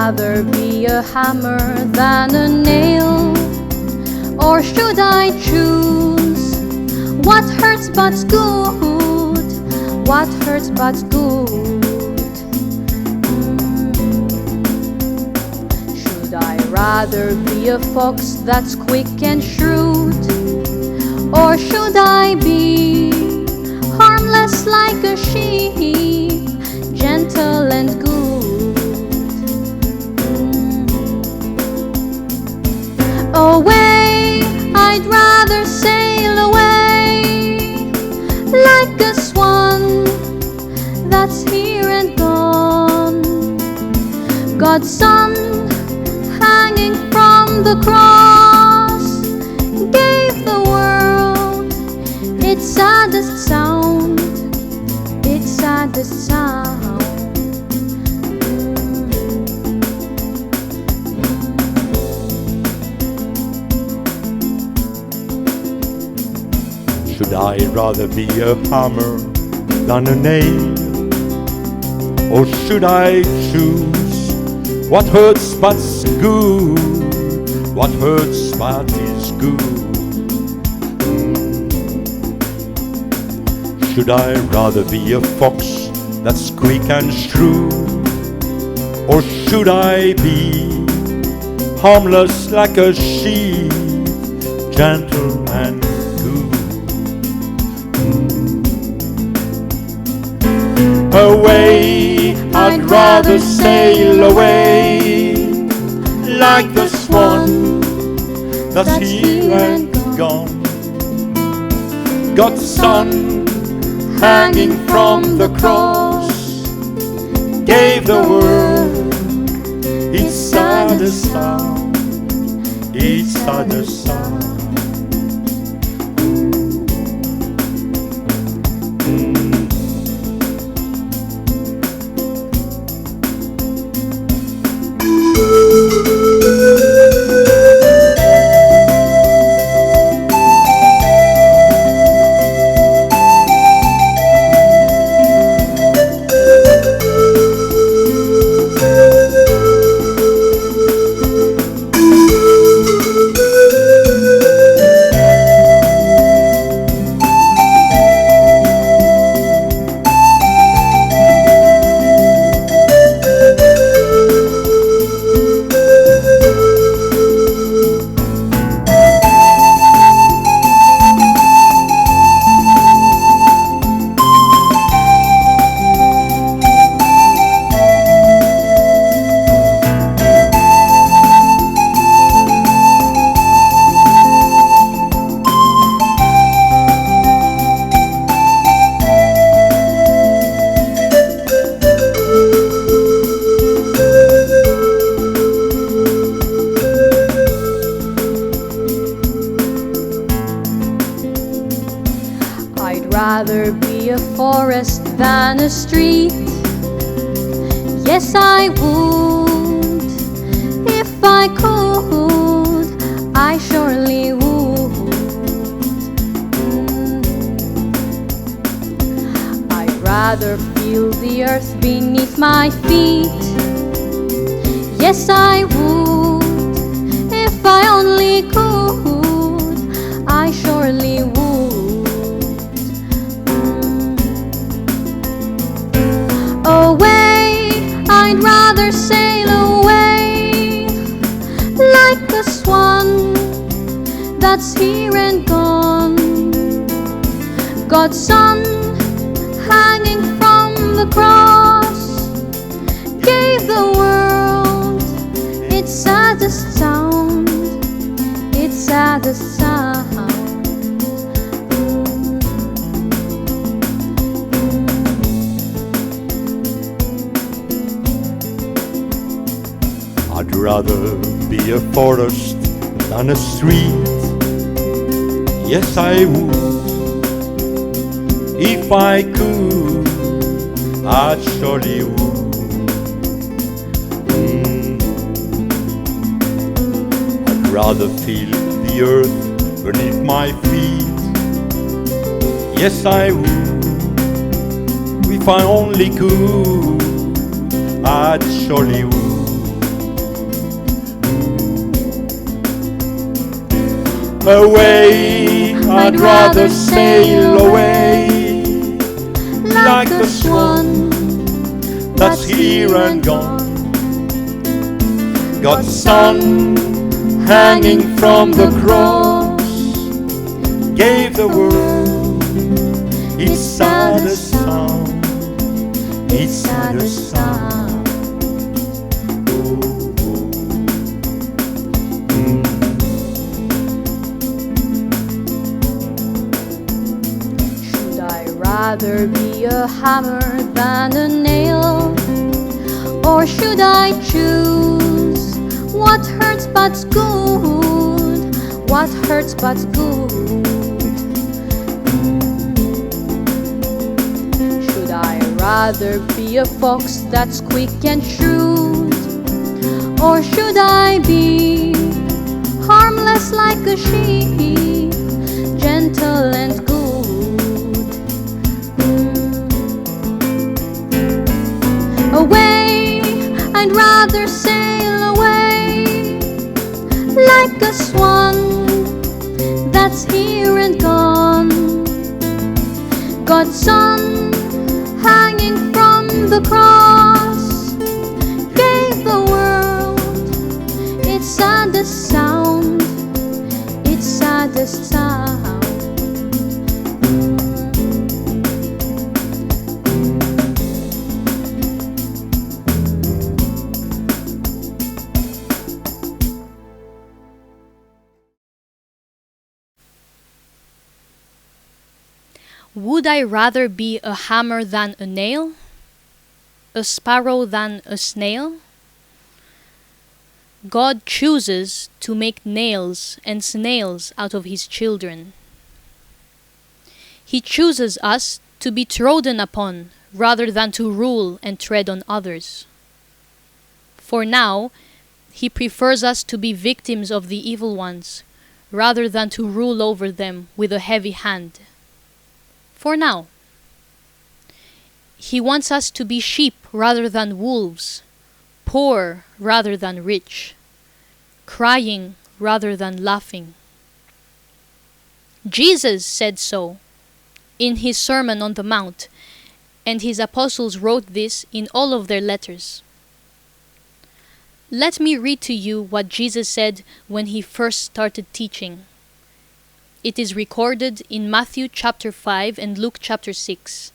rather be a hammer than a nail? Or should I choose what hurts but's good? What hurts but's good? Should I rather be a fox that's quick and shrewd? Or should I be harmless like a sheep, gentle and good? Away, I'd rather sail away like a swan that's here and gone. God's Son, hanging from the cross, gave the world its saddest sound, its saddest sound. Should I rather be a hammer than a nail? Or should I choose what hurts but's good? What hurts but is good? Should I rather be a fox that's quick and shrewd? Or should I be harmless like a sheep, gentle and good? Away, I'd rather sail away like the swan that's here and gone. God's Son, hanging from the cross, gave the world its saddest sound, its saddest sound. I'd rather be a forest than a street. Yes, I would. If I could, I surely would. I'd rather feel the earth beneath my feet. Yes, I would. If I only could, I surely would. Away, I'd rather sail away like a swan that's here and gone. God's Son, hanging from the cross, gave the world its saddest sound, its saddest sound. I'd rather be a forest than a street. Yes, I would. If I could, I surely would. I'd rather feel the earth beneath my feet. Yes, I would. If I only could, I surely would. Away, I'd rather sail away like the swan that's here and gone. God's Son hanging from the cross gave the world its saddest sound, its saddest sound. Should I rather be a hammer than a nail? Or should I choose what hurts but's good? What hurts but's good? Should I rather be a fox that's quick and shrewd? Or should I be harmless like a sheep, gentle and good? Away, I'd rather sail away like a swan that's here and gone. God's Son hanging from the cross gave the world its saddest sound, its saddest sound. Would I rather be a hammer than a nail? A sparrow than a snail? God chooses to make nails and snails out of his children. He chooses us to be trodden upon rather than to rule and tread on others. For now, he prefers us to be victims of the evil ones rather than to rule over them with a heavy hand. For now. He wants us to be sheep rather than wolves, poor rather than rich, crying rather than laughing. Jesus said so in his Sermon on the Mount, and his apostles wrote this in all of their letters. Let me read to you what Jesus said when he first started teaching. It is recorded in Matthew chapter 5 and Luke chapter 6.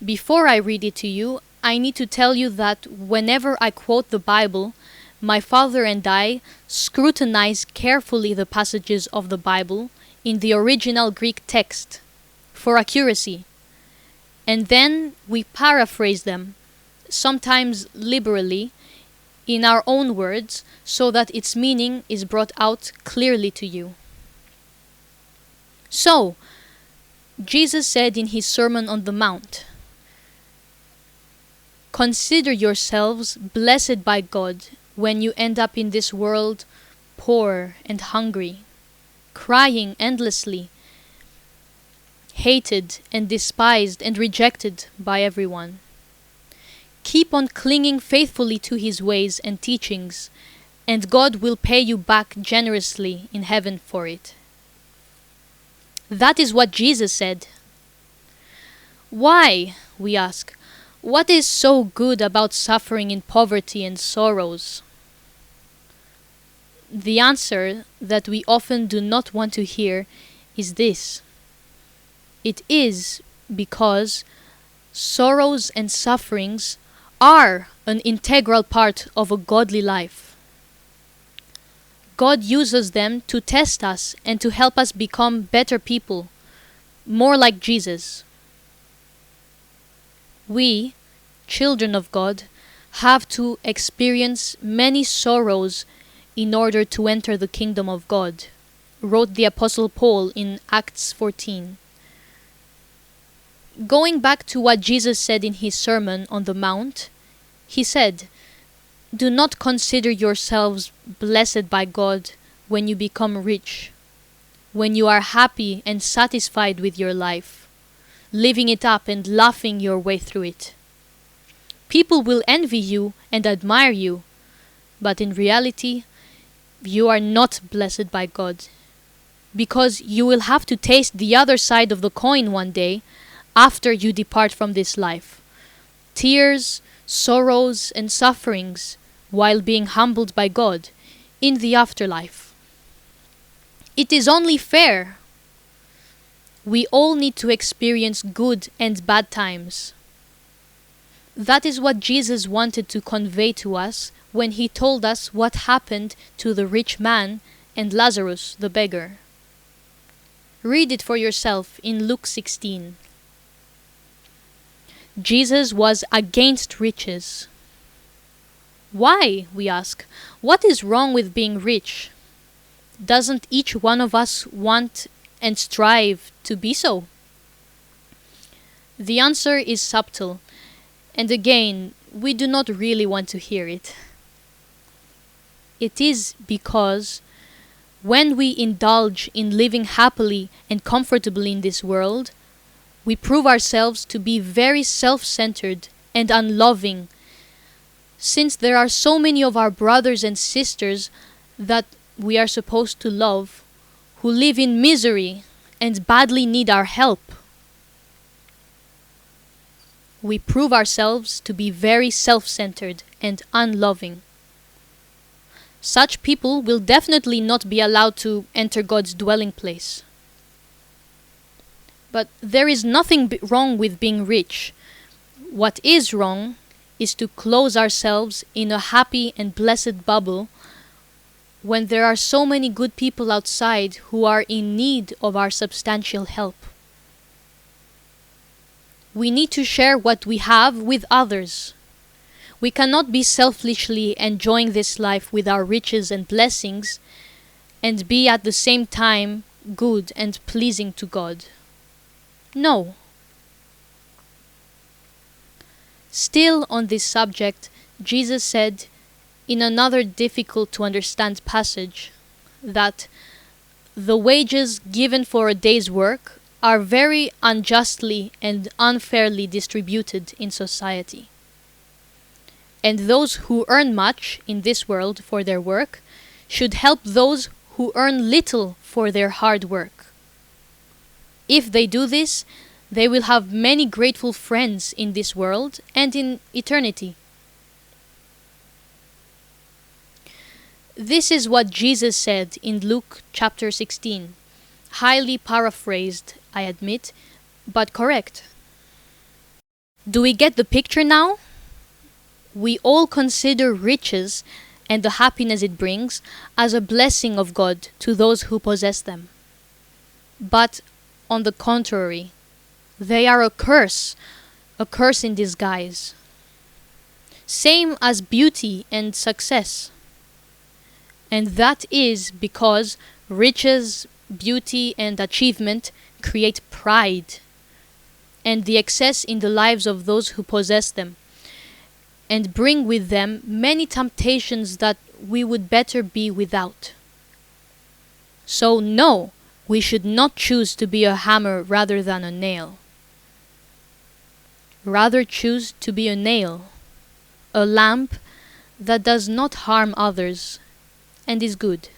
Before I read it to you, I need to tell you that whenever I quote the Bible, my father and I scrutinize carefully the passages of the Bible in the original Greek text for accuracy, and then we paraphrase them, sometimes liberally, in our own words, so that its meaning is brought out clearly to you. So, Jesus said in his Sermon on the Mount, "Consider yourselves blessed by God when you end up in this world poor and hungry, crying endlessly, hated and despised and rejected by everyone. Keep on clinging faithfully to his ways and teachings, and God will pay you back generously in heaven for it." That is what Jesus said. Why, we ask, what is so good about suffering in poverty and sorrows? The answer that we often do not want to hear is this. It is because sorrows and sufferings are an integral part of a godly life. God uses them to test us and to help us become better people, more like Jesus. We, children of God, have to experience many sorrows in order to enter the kingdom of God, wrote the Apostle Paul in Acts 14. Going back to what Jesus said in his Sermon on the Mount, he said, "Do not consider yourselves blessed by God when you become rich, when you are happy and satisfied with your life, living it up and laughing your way through it. People will envy you and admire you, but in reality, you are not blessed by God, because you will have to taste the other side of the coin one day after you depart from this life. Tears, sorrows, and sufferings while being humbled by God in the afterlife. It is only fair. We all need to experience good and bad times. That is what Jesus wanted to convey to us when he told us what happened to the rich man and Lazarus the beggar. Read it for yourself in Luke 16. Jesus was against riches. Why, we ask? What is wrong with being rich? Doesn't each one of us want and strive to be so? The answer is subtle, and again, we do not really want to hear it. It is because when we indulge in living happily and comfortably in this world, we prove ourselves to be very self-centered and unloving, since there are so many of our brothers and sisters that we are supposed to love who live in misery and badly need our help. We prove ourselves to be very self-centered and unloving. Such people will definitely not be allowed to enter God's dwelling place. But there is nothing wrong with being rich. What is wrong is to close ourselves in a happy and blessed bubble when there are so many good people outside who are in need of our substantial help. We need to share what we have with others. We cannot be selfishly enjoying this life with our riches and blessings and be at the same time good and pleasing to God. No. Still on this subject, Jesus said in another difficult to understand passage that the wages given for a day's work are very unjustly and unfairly distributed in society. And those who earn much in this world for their work should help those who earn little for their hard work. If they do this, they will have many grateful friends in this world and in eternity. This is what Jesus said in Luke chapter 16. Highly paraphrased, I admit, but correct. Do we get the picture now? We all consider riches and the happiness it brings as a blessing of God to those who possess them. But on the contrary, they are a curse in disguise. Same as beauty and success. And that is because riches, beauty, and achievement create pride and the excess in the lives of those who possess them, and bring with them many temptations that we would better be without. So no, we should not choose to be a hammer rather than a nail. Rather choose to be a nail, a lamp that does not harm others and is good.